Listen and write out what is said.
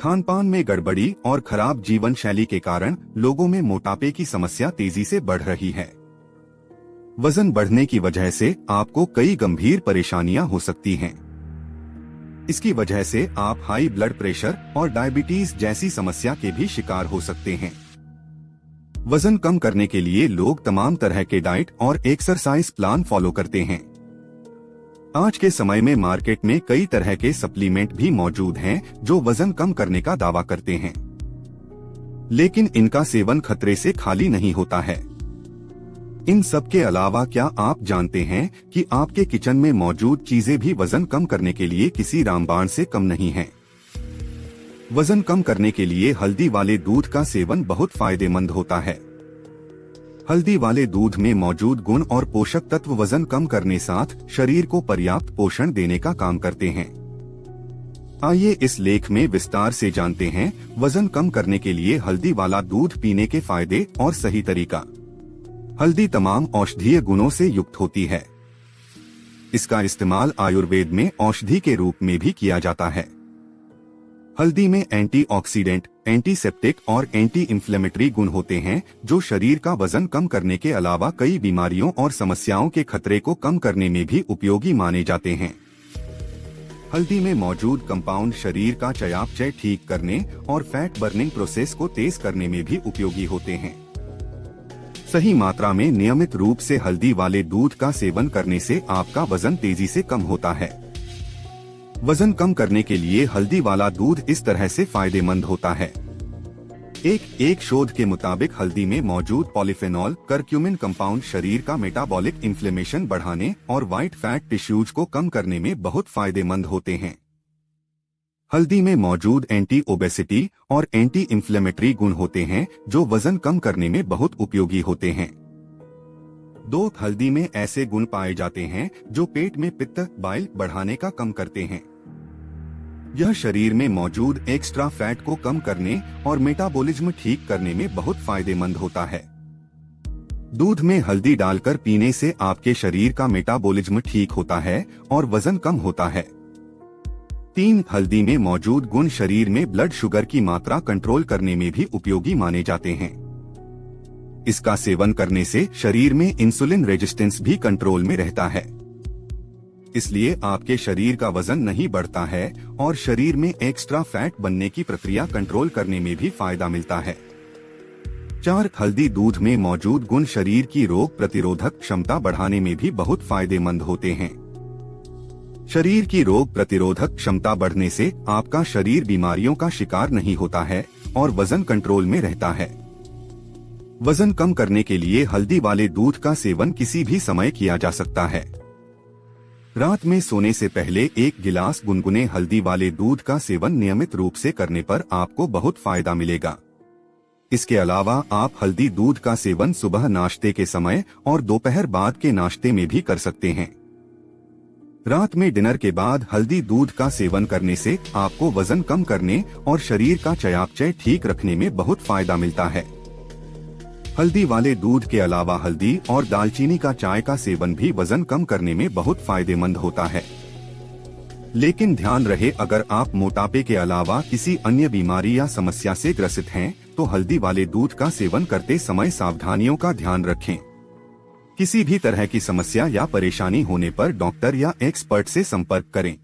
खानपान में गड़बड़ी और खराब जीवन शैली के कारण लोगों में मोटापे की समस्या तेजी से बढ़ रही है। वजन बढ़ने की वजह से आपको कई गंभीर परेशानियां हो सकती हैं। इसकी वजह से आप हाई ब्लड प्रेशर और डायबिटीज जैसी समस्या के भी शिकार हो सकते हैं। वजन कम करने के लिए लोग तमाम तरह के डाइट और एक्सरसाइज प्लान फॉलो करते हैं। आज के समय में मार्केट में कई तरह के सप्लीमेंट भी मौजूद हैं जो वजन कम करने का दावा करते हैं, लेकिन इनका सेवन खतरे से खाली नहीं होता है। इन सब के अलावा क्या आप जानते हैं कि आपके किचन में मौजूद चीजें भी वजन कम करने के लिए किसी रामबाण से कम नहीं हैं। वजन कम करने के लिए हल्दी वाले दूध का सेवन बहुत फायदेमंद होता है। हल्दी वाले दूध में मौजूद गुण और पोषक तत्व वजन कम करने साथ शरीर को पर्याप्त पोषण देने का काम करते हैं। आइए इस लेख में विस्तार से जानते हैं वजन कम करने के लिए हल्दी वाला दूध पीने के फायदे और सही तरीका। हल्दी तमाम औषधीय गुणों से युक्त होती है। इसका इस्तेमाल आयुर्वेद में औषधि के रूप में भी किया जाता है। हल्दी में एंटीऑक्सीडेंट, एंटीसेप्टिक और एंटी इंफ्लेमेटरी गुण होते हैं जो शरीर का वजन कम करने के अलावा कई बीमारियों और समस्याओं के खतरे को कम करने में भी उपयोगी माने जाते हैं। हल्दी में मौजूद कंपाउंड शरीर का चयापचय ठीक करने और फैट बर्निंग प्रोसेस को तेज करने में भी उपयोगी होते हैं। सही मात्रा में नियमित रूप से हल्दी वाले दूध का सेवन करने से आपका वजन तेजी से कम होता है। वजन कम करने के लिए हल्दी वाला दूध इस तरह से फायदेमंद होता है। एक शोध के मुताबिक हल्दी में मौजूद पॉलीफेनॉल करक्यूमिन कंपाउंड शरीर का मेटाबॉलिक इन्फ्लेमेशन बढ़ाने और व्हाइट फैट टिश्यूज को कम करने में बहुत फायदेमंद होते हैं। हल्दी में मौजूद एंटी ओबेसिटी और एंटी इंफ्लेमेटरी गुण होते हैं जो वजन कम करने में बहुत उपयोगी होते हैं। हल्दी में ऐसे गुण पाए जाते हैं जो पेट में पित्त बाइल बढ़ाने का कम करते हैं। यह शरीर में मौजूद एक्स्ट्रा फैट को कम करने और मेटाबॉलिज्म ठीक करने में बहुत फायदेमंद होता है। दूध में हल्दी डालकर पीने से आपके शरीर का मेटाबॉलिज्म ठीक होता है और वजन कम होता है। हल्दी में मौजूद गुण शरीर में ब्लड शुगर की मात्रा कंट्रोल करने में भी उपयोगी माने जाते हैं। इसका सेवन करने से शरीर में इंसुलिन रेजिस्टेंस भी कंट्रोल में रहता है, इसलिए आपके शरीर का वजन नहीं बढ़ता है और शरीर में एक्स्ट्रा फैट बनने की प्रक्रिया कंट्रोल करने में भी फायदा मिलता है। हल्दी दूध में मौजूद गुण शरीर की रोग प्रतिरोधक क्षमता बढ़ाने में भी बहुत फायदेमंद होते हैं। शरीर की रोग प्रतिरोधक क्षमता बढ़ने से आपका शरीर बीमारियों का शिकार नहीं होता है और वजन कंट्रोल में रहता है। वजन कम करने के लिए हल्दी वाले दूध का सेवन किसी भी समय किया जा सकता है। रात में सोने से पहले 1 गिलास गुनगुने हल्दी वाले दूध का सेवन नियमित रूप से करने पर आपको बहुत फायदा मिलेगा। इसके अलावा आप हल्दी दूध का सेवन सुबह नाश्ते के समय और दोपहर बाद के नाश्ते में भी कर सकते हैं। रात में डिनर के बाद हल्दी दूध का सेवन करने से आपको वजन कम करने और शरीर का चयापचय ठीक रखने में बहुत फायदा मिलता है। हल्दी वाले दूध के अलावा हल्दी और दालचीनी का चाय का सेवन भी वजन कम करने में बहुत फायदेमंद होता है। लेकिन ध्यान रहे, अगर आप मोटापे के अलावा किसी अन्य बीमारी या समस्या से ग्रसित हैं, तो हल्दी वाले दूध का सेवन करते समय सावधानियों का ध्यान रखें। किसी भी तरह की समस्या या परेशानी होने पर डॉक्टर या एक्सपर्ट से संपर्क करें।